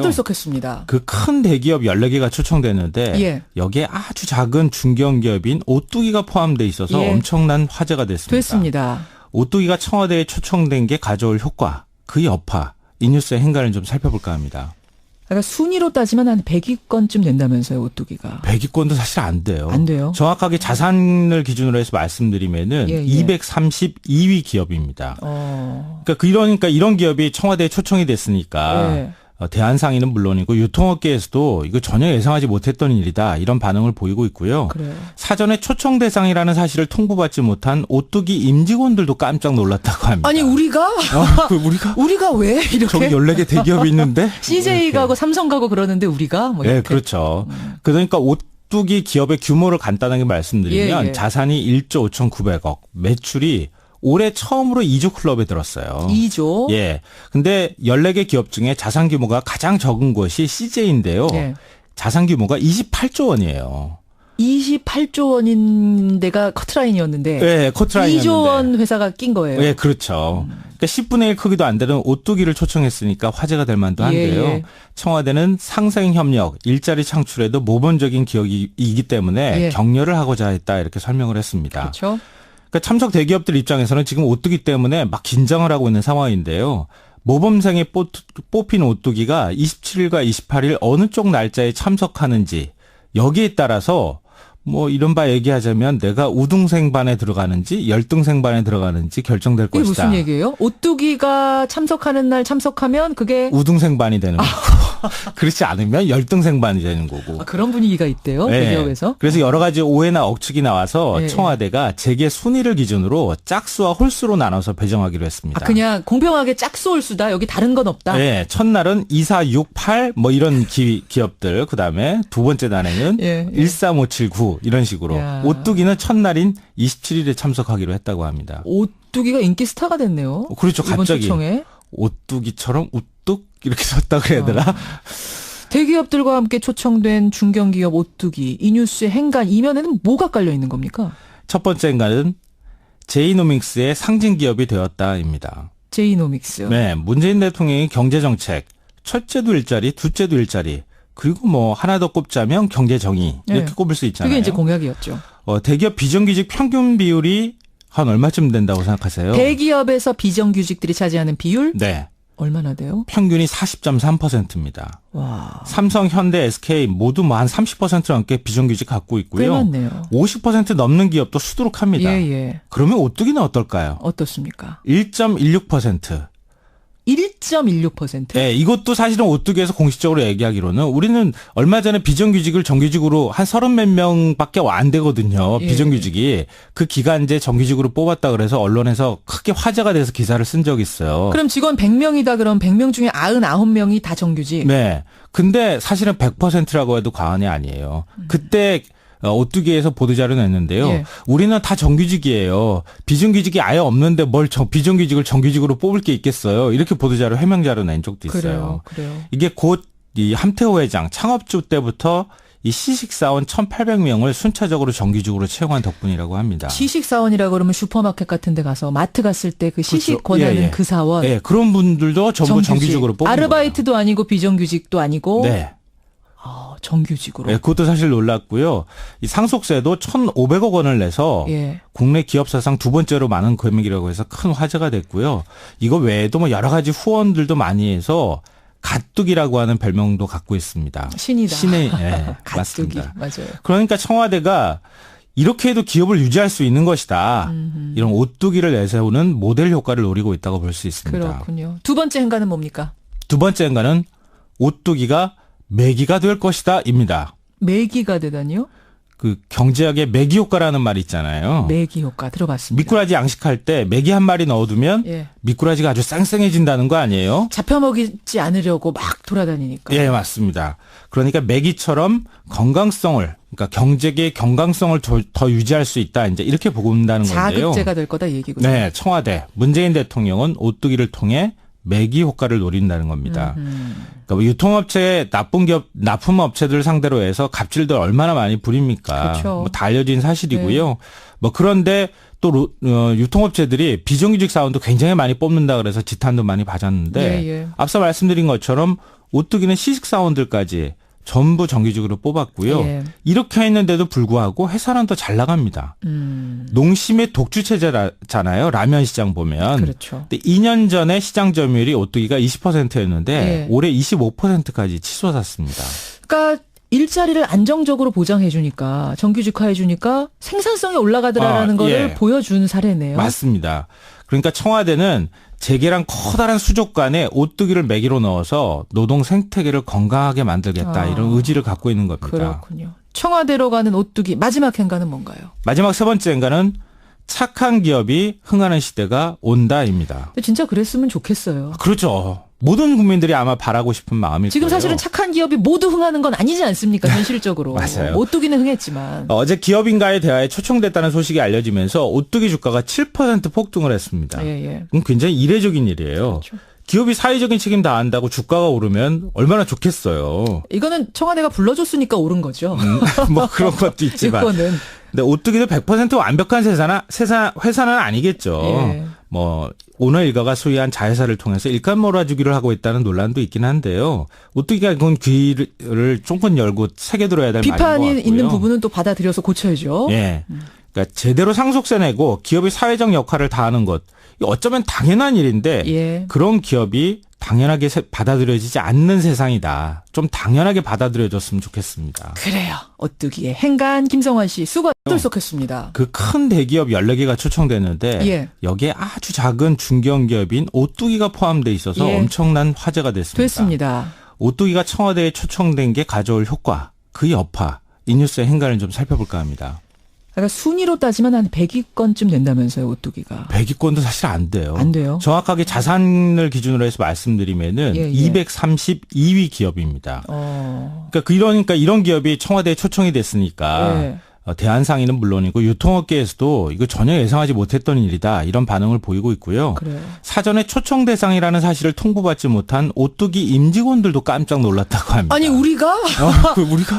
들썩했습니다. 그 큰 대기업 14개가 초청됐는데 예. 여기에 아주 작은 중견기업인 오뚜기가 포함돼 있어서 예. 엄청난 화제가 됐습니다. 됐습니다. 오뚜기가 청와대에 초청된 게 가져올 효과, 그 여파, 이 뉴스의 행간을 좀 살펴볼까 합니다. 그러니까 순위로 따지면 한 100위권쯤 된다면서요, 오뚜기가. 100위권도 사실 안 돼요. 안 돼요? 정확하게 자산을 기준으로 해서 말씀드리면은 예, 예. 232위 기업입니다. 그러니까 이런 기업이 청와대에 초청이 됐으니까 예. 대한상인은 물론이고 유통업계에서도 이거 전혀 예상하지 못했던 일이다. 이런 반응을 보이고 있고요. 그래요. 사전에 초청 대상이라는 사실을 통보받지 못한 오뚜기 임직원들도 깜짝 놀랐다고 합니다. 아니 우리가 우리가 왜 이렇게 저기 14개 대기업이 있는데 CJ 가고 삼성 가고 그러는데 우리가 뭐 이렇게. 네, 그렇죠. 그러니까 오뚜기 기업의 규모를 간단하게 말씀드리면 예, 예. 자산이 1조 5,900억, 매출이 올해 처음으로 2조 클럽에 들었어요. 2조. 예. 근데 14개 기업 중에 자산 규모가 가장 적은 곳이 CJ인데요. 예. 자산 규모가 28조 원이에요. 28조 원인 데가 커트라인이었는데 네, 커트라인이었는데. 2조 원 회사가 낀 거예요. 네, 그렇죠. 그러니까 10분의 1 크기도 안 되는 오뚜기를 초청했으니까 화제가 될 만도 한데요. 예. 청와대는 상생 협력, 일자리 창출에도 모범적인 기업이기 때문에 예. 격려를 하고자 했다 이렇게 설명을 했습니다. 그렇죠. 그러니까 참석 대기업들 입장에서는 지금 오뚜기 때문에 막 긴장을 하고 있는 상황인데요. 모범생에 뽑힌 오뚜기가 27일과 28일 어느 쪽 날짜에 참석하는지 여기에 따라서 뭐 이른바 얘기하자면 내가 우등생반에 들어가는지 열등생반에 들어가는지 결정될 이게 것이다. 무슨 얘기예요? 오뚜기가 참석하는 날 참석하면 그게 우등생반이 되는 거고 그렇지 않으면 열등생반이 되는 거고. 그런 분위기가 있대요. 네. 대기업에서. 그래서 여러 가지 오해나 억측이 나와서 네. 청와대가 재계 순위를 기준으로 짝수와 홀수로 나눠서 배정하기로 했습니다. 그냥 공평하게 짝수 홀수다. 여기 다른 건 없다. 네, 첫날은 2, 4, 6, 8 뭐 이런 기업들, 그다음에 두 번째 날에는 예, 예. 1, 3, 5, 7, 9 이런 식으로. 야. 오뚜기는 첫날인 27일에 참석하기로 했다고 합니다. 오뚜기가 인기 스타가 됐네요. 그렇죠. 이번 갑자기 초청에. 오뚜기처럼 우뚝 이렇게 섰다 그래야 되나? 대기업들과 함께 초청된 중견기업 오뚜기. 이 뉴스의 행간 이면에는 뭐가 깔려 있는 겁니까? 첫 번째는 제이노믹스의 상징 기업이 되었다입니다. 제이노믹스. 네, 문재인 대통령이 경제정책, 첫째도 일자리, 둘째도 일자리, 그리고 뭐 하나 더 꼽자면 경제정의 이렇게 네. 꼽을 수 있잖아요. 그게 이제 공약이었죠. 대기업 비정규직 평균 비율이 한 얼마쯤 된다고 생각하세요? 대기업에서 비정규직들이 차지하는 비율 네, 얼마나 돼요? 평균이 40.3%입니다. 와, 삼성, 현대, SK 모두 뭐 한 30% 넘게 비정규직 갖고 꽤 있고요. 많네요. 50% 넘는 기업도 수두룩합니다. 예, 예. 그러면 오뚜기는 어떨까요? 어떻습니까? 1.16%. 1.16%? 네, 이것도 사실은 오뚜기에서 공식적으로 얘기하기로는 우리는 얼마 전에 비정규직을 정규직으로 한 30몇 명밖에 안 되거든요. 예. 비정규직이. 그 기간제 정규직으로 뽑았다 그래서 언론에서 크게 화제가 돼서 기사를 쓴 적이 있어요. 그럼 직원 100명이다 그럼 100명 중에 99명이 다 정규직? 네. 근데 사실은 100%라고 해도 과언이 아니에요. 그때 오뚜기에서 보도자료 냈는데요. 예. 우리는 다 정규직이에요. 비정규직이 아예 없는데 뭘 비정규직을 정규직으로 뽑을 게 있겠어요. 이렇게 보도자료 해명자료 낸 적도 있어요. 그래요. 이게 곧 이 함태호 회장 창업주 때부터 이 시식사원 1,800명을 순차적으로 정규직으로 채용한 덕분이라고 합니다. 시식사원이라고 그러면 슈퍼마켓 같은 데 가서 마트 갔을 때 그 시식 그렇죠. 권하는 예, 예. 그 사원. 네, 그런 분들도 전부 정규직으로 뽑는 아르바이트도 아니고 비정규직도 아니고 거예요. 네. 정규직으로. 네, 그것도 사실 놀랐고요. 이 상속세도 1,500억 원을 내서 예. 국내 기업 사상 두 번째로 많은 금액이라고 해서 큰 화제가 됐고요. 이거 외에도 뭐 여러 가지 후원들도 많이 해서 가뚝이라고 하는 별명도 갖고 있습니다. 신이다. 신의 가뚝이. 맞습니다. 맞아요. 그러니까 청와대가 이렇게 해도 기업을 유지할 수 있는 것이다. 이런 오뚜기를 내세우는 모델 효과를 노리고 있다고 볼 수 있습니다. 그렇군요. 두 번째 행간은 뭡니까? 두 번째 행간은 오뚜기가 매기가 될 것이다입니다. 매기가 되다니요? 그 경제학의 매기 효과라는 말이 있잖아요. 매기 효과 들어봤습니다. 미꾸라지 양식할 때 매기 한 마리 넣어두면 예. 미꾸라지가 아주 쌩쌩해진다는 거 아니에요? 잡혀먹이지 않으려고 막 돌아다니니까. 예, 맞습니다. 그러니까 매기처럼 건강성을, 그러니까 경제계의 건강성을 더 유지할 수 있다. 이제 이렇게 보는다는 건데요. 자극제가 될 거다 이 얘기군요. 네, 청와대 문재인 대통령은 오뚜기를 통해 매기 효과를 노린다는 겁니다. 그러니까 뭐 유통업체의 납품업체들 상대로 해서 갑질들 얼마나 많이 부립니까? 그렇죠. 뭐 다 알려진 사실이고요. 뭐 그런데 또 유통업체들이 비정규직 사원도 굉장히 많이 뽑는다 그래서 지탄도 많이 받았는데 예. 앞서 말씀드린 것처럼 오뚜기는 시식사원들까지 전부 정규직으로 뽑았고요. 예. 이렇게 했는데도 불구하고 회사는 더 잘 나갑니다. 농심의 독주체제잖아요. 라면 시장 보면. 그렇죠. 근데 2년 전에 시장 점유율이 오뚜기가 20%였는데 예. 올해 25%까지 치솟았습니다. 그러니까 일자리를 안정적으로 보장해 주니까 정규직화해 주니까 생산성이 올라가더라라는 거를 예. 보여준 사례네요. 맞습니다. 그러니까 청와대는 재계랑 커다란 수족관에 오뚜기를 먹이로 넣어서 노동 생태계를 건강하게 만들겠다 이런 의지를 갖고 있는 겁니다. 그렇군요. 청와대로 가는 오뚜기 마지막 행가는 뭔가요? 마지막 세 번째 행가는 착한 기업이 흥하는 시대가 온다입니다. 근데 진짜 그랬으면 좋겠어요. 그렇죠. 모든 국민들이 아마 바라고 싶은 마음일 지금 거예요. 사실은 착한 기업이 모두 흥하는 건 아니지 않습니까? 현실적으로. 맞아요. 오뚜기는 흥했지만. 어제 기업인가의 대화에 초청됐다는 소식이 알려지면서 오뚜기 주가가 7% 폭등을 했습니다. 예. 그럼 굉장히 이례적인 일이에요. 그렇죠. 기업이 사회적인 책임 다한다고 주가가 오르면 얼마나 좋겠어요. 이거는 청와대가 불러줬으니까 오른 거죠. 뭐 그런 것도 있지만. 이거는. 근데 오뚜기도 100% 완벽한 회사는 아니겠죠. 예. 뭐 오너 일가가 소유한 자회사를 통해서 일감 몰아주기를 하고 있다는 논란도 있긴 한데요. 오뚜기가 이건 귀를 쫑긋 열고 새겨들어야 될 말인 것 같고요. 비판이 있는 부분은 또 받아들여서 고쳐야죠. 예. 그러니까 제대로 상속세 내고 기업이 사회적 역할을 다하는 것 어쩌면 당연한 일인데 예. 그런 기업이 당연하게 받아들여지지 않는 세상이다. 좀 당연하게 받아들여졌으면 좋겠습니다. 그래요. 오뚜기의 행간 김성환 씨 수고 들썩했습니다. 그 큰 대기업 14개가 초청됐는데 예. 여기에 아주 작은 중견기업인 오뚜기가 포함돼 있어서 예. 엄청난 화제가 됐습니다. 됐습니다. 오뚜기가 청와대에 초청된 게 가져올 효과, 그 여파, 이 뉴스의 행간을 좀 살펴볼까 합니다. 그러니까 순위로 따지면 한 100위권쯤 된다면서요, 오뚜기가. 100위권도 사실 안 돼요. 안 돼요? 정확하게 자산을 기준으로 해서 말씀드리면은 예. 232위 기업입니다. 그러니까 이런 기업이 청와대에 초청이 됐으니까 예. 대한상인은 물론이고 유통업계에서도 이거 전혀 예상하지 못했던 일이다. 이런 반응을 보이고 있고요. 그래요. 사전에 초청 대상이라는 사실을 통보받지 못한 오뚜기 임직원들도 깜짝 놀랐다고 합니다. 아니 우리가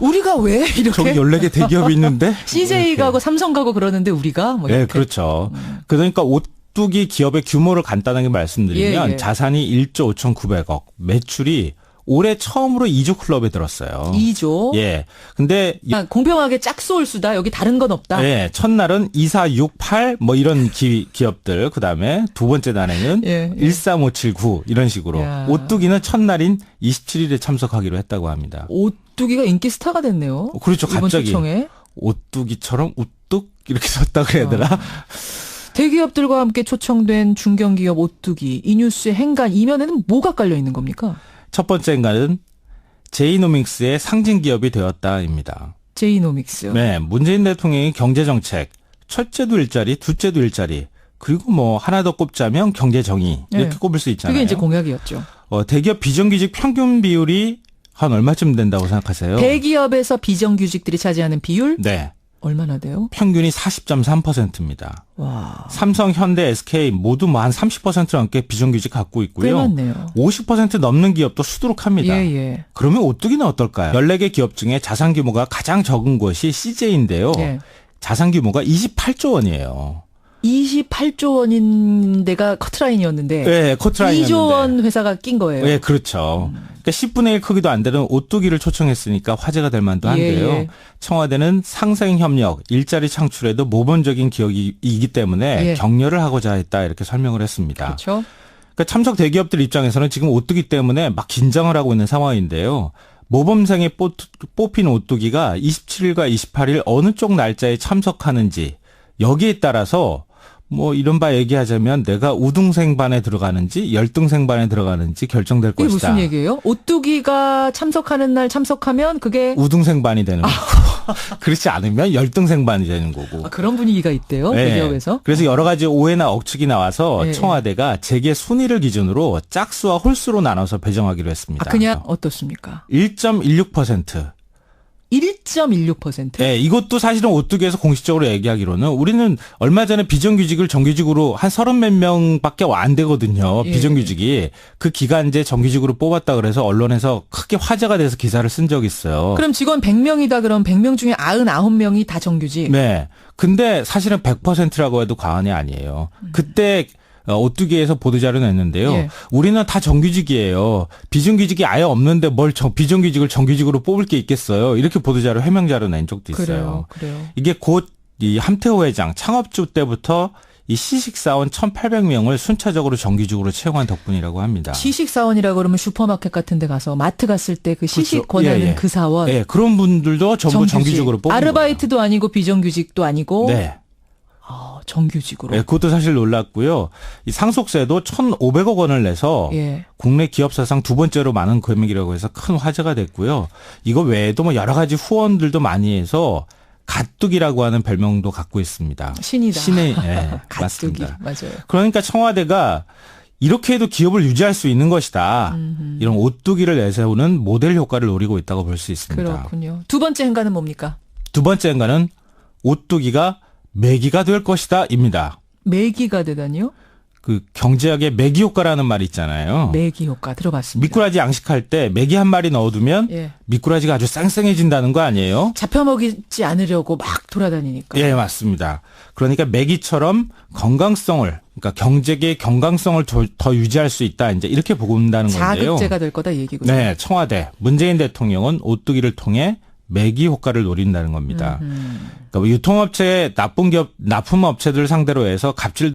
우리가 왜 이렇게 저기 14개 대기업이 있는데 CJ 가고 삼성 가고 그러는데 우리가 뭐 네, 이렇게. 그렇죠. 그러니까 오뚜기 기업의 규모를 간단하게 말씀드리면 예. 자산이 1조 5,900억, 매출이 올해 처음으로 2조 클럽에 들었어요. 2조. 예. 근데 공평하게 짝수올 수다. 여기 다른 건 없다. 예, 첫날은 2, 4, 6, 8 뭐 이런 기업들 그다음에 두 번째 날에는 예. 1, 3, 5, 7, 9 이런 식으로 야. 오뚜기는 첫날인 27일에 참석하기로 했다고 합니다. 오뚜기가 인기 스타가 됐네요. 그렇죠. 이번 갑자기 초청에. 오뚜기처럼 우뚝 이렇게 섰다 그래야 되나? 대기업들과 함께 초청된 중견기업 오뚜기. 이 뉴스의 행간 이면에는 뭐가 깔려 있는 겁니까? 첫 번째 인간은 제이노믹스의 상징 기업이 되었다입니다. 제이노믹스. 네, 문재인 대통령의 경제 정책, 첫째도 일자리, 둘째도 일자리, 그리고 뭐 하나 더 꼽자면 경제 정의 이렇게 네. 꼽을 수 있잖아요. 그게 이제 공약이었죠. 대기업 비정규직 평균 비율이 한 얼마쯤 된다고 생각하세요? 대기업에서 비정규직들이 차지하는 비율 네, 얼마나 돼요? 평균이 40.3%입니다. 와, 삼성, 현대, SK 모두 뭐 한 30% 넘게 비정규직 갖고 꽤 있고요. 많네요. 50% 넘는 기업도 수두룩합니다. 예. 그러면 오뚜기는 어떨까요? 14개 기업 중에 자산 규모가 가장 적은 것이 CJ인데요. 예. 자산 규모가 28조 원이에요. 28조 원인 데가 커트라인이었는데 네, 커트라인이었는데. 2조 원 회사가 낀 거예요. 네, 그렇죠. 그러니까 10분의 1 크기도 안 되는 오뚜기를 초청했으니까 화제가 될 만도 한데요. 예. 청와대는 상생 협력, 일자리 창출에도 모범적인 기업이기 때문에 예. 격려를 하고자 했다 이렇게 설명을 했습니다. 그렇죠. 그러니까 참석 대기업들 입장에서는 지금 오뚜기 때문에 막 긴장을 하고 있는 상황인데요. 모범생에 뽑힌 오뚜기가 27일과 28일 어느 쪽 날짜에 참석하는지 여기에 따라서 뭐 이른바 얘기하자면 내가 우등생반에 들어가는지 열등생반에 들어가는지 결정될 이게 것이다. 무슨 얘기예요? 오뚜기가 참석하는 날 참석하면 그게 우등생반이 되는 거고 그렇지 않으면 열등생반이 되는 거고. 그런 분위기가 있대요. 네. 대기업에서. 그래서 여러 가지 오해나 억측이 나와서 네. 청와대가 재계 순위를 기준으로 짝수와 홀수로 나눠서 배정하기로 했습니다. 그냥 어떻습니까? 1.16%. 1.16%? 네, 이것도 사실은 오뚜기에서 공식적으로 얘기하기로는 우리는 얼마 전에 비정규직을 정규직으로 한 30몇 명밖에 안 되거든요. 예. 비정규직이. 그 기간제 정규직으로 뽑았다 그래서 언론에서 크게 화제가 돼서 기사를 쓴 적이 있어요. 그럼 직원 100명이다 그럼 100명 중에 99명이 다 정규직? 네. 근데 사실은 100%라고 해도 과언이 아니에요. 그때 오뚜기에서 보도자료 냈는데요. 예. 우리는 다 정규직이에요. 비정규직이 아예 없는데 뭘 비정규직을 정규직으로 뽑을 게 있겠어요. 이렇게 보도자료 해명자료 낸 적도 있어요. 그래요. 이게 곧 이 함태호 회장 창업주 때부터 이 시식사원 1,800명을 순차적으로 정규직으로 채용한 덕분이라고 합니다. 시식사원이라고 그러면 슈퍼마켓 같은 데 가서 마트 갔을 때 그 시식 그렇죠. 권하는 예. 그 사원. 네, 그런 분들도 전부 정규직으로 뽑은 아르바이트도 아니고 비정규직도 아니고. 거예요. 네. 정규직으로. 네, 그것도 사실 놀랐고요. 이 상속세도 1,500억 원을 내서 예. 국내 기업 사상 두 번째로 많은 금액이라고 해서 큰 화제가 됐고요. 이거 외에도 뭐 여러 가지 후원들도 많이 해서 가뚝이라고 하는 별명도 갖고 있습니다. 신이다. 신의 예, 가뚝이. 맞습니다. 맞아요. 그러니까 청와대가 이렇게 해도 기업을 유지할 수 있는 것이다. 이런 오뚜기를 내세우는 모델 효과를 노리고 있다고 볼 수 있습니다. 그렇군요. 두 번째 행가는 뭡니까? 두 번째 행가는 오뚜기가 매기가 될 것이다입니다. 매기가 되다니요? 그 경제학의 매기 효과라는 말이 있잖아요. 매기 효과 들어봤습니다. 미꾸라지 양식할 때 매기 한 마리 넣어두면 예. 미꾸라지가 아주 쌩쌩해진다는 거 아니에요? 잡혀먹이지 않으려고 막 돌아다니니까. 예, 맞습니다. 그러니까 매기처럼 건강성을, 그러니까 경제계의 건강성을 더 유지할 수 있다. 이제 이렇게 보는다는 건데요. 자극제가 될 거다 얘기군요. 네, 청와대 문재인 대통령은 오뚜기를 통해 매기 효과를 노린다는 겁니다. 그러니까 유통업체의 납품업체들 상대로 해서 갑질